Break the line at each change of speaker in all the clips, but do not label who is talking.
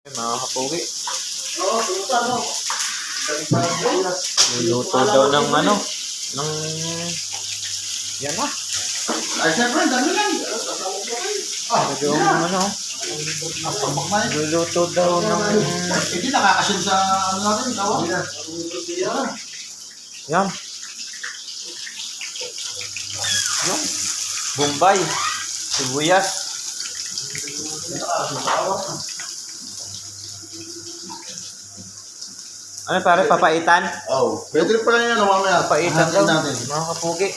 Mga kapugi,
Oo, tuta mo.
luluto daw ng ano, ng, yan na,
Ay, siyempre, dami lang.
yung ano, luluto daw ng,
Hindi, nakakasin sa ano natin, kawan.
yan, yung, Bombay, sibuyas, ano pare, papaitan?
Oo. Pwede pa lang yan, mamaya.
Papaitan daw,
natin.
mga kapugi,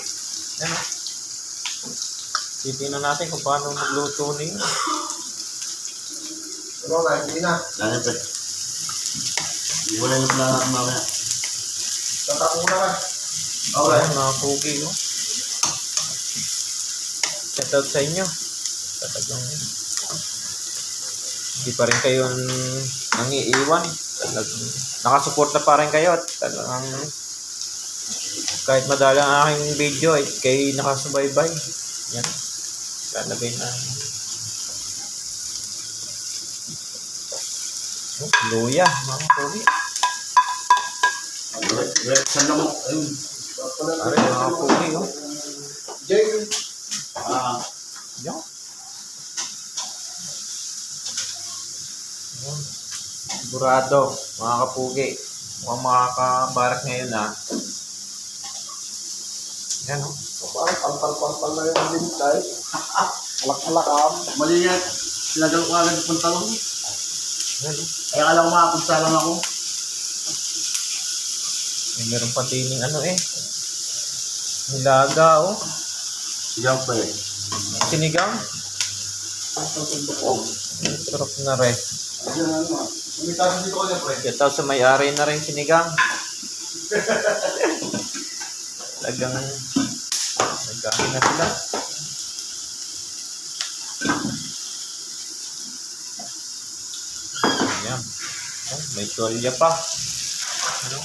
yan o. Titignan natin kung paano magluto niyo.
Ano na, hindi na. Dahil pa. Iwala yung plan natin mamaya. Tatak muna ka. Okay.
Ayan, mga kapugi, no? Shout out sa inyo. Talagang hindi pa rin kayo nangiiwan. Talagang nakasuporta pa rin kayo at talagang kahit madala ang aking video ay kayo nakasubaybay. Yan. Lalagay na. Oh, luya, mga kapugi.
Saan na mo? Ayun.
Pare, mga kapugi, oh.
Jay.
Yan. Yan. Sigurado, mga kapugi. Mukhang makakabarak ngayon, ha. Yan, oh.
Parang palpal-palpal na yung lintay. Alak-alakam. Mali yan. Sinagal ko agad yung pantalon.
Yan, oh.
Kaya alam ko makapunta lang ako.
Meron pa tining ano, eh. Nilaga, oh.
Sigaw pa eh.
Sinigang. Sarap na rin.
Umitasan dito ko niya, pre.
Ito sa may-ari na rin sinigang. Talagang nagkain na sila. Ayan. Oh, may tuwalya pa. Ano?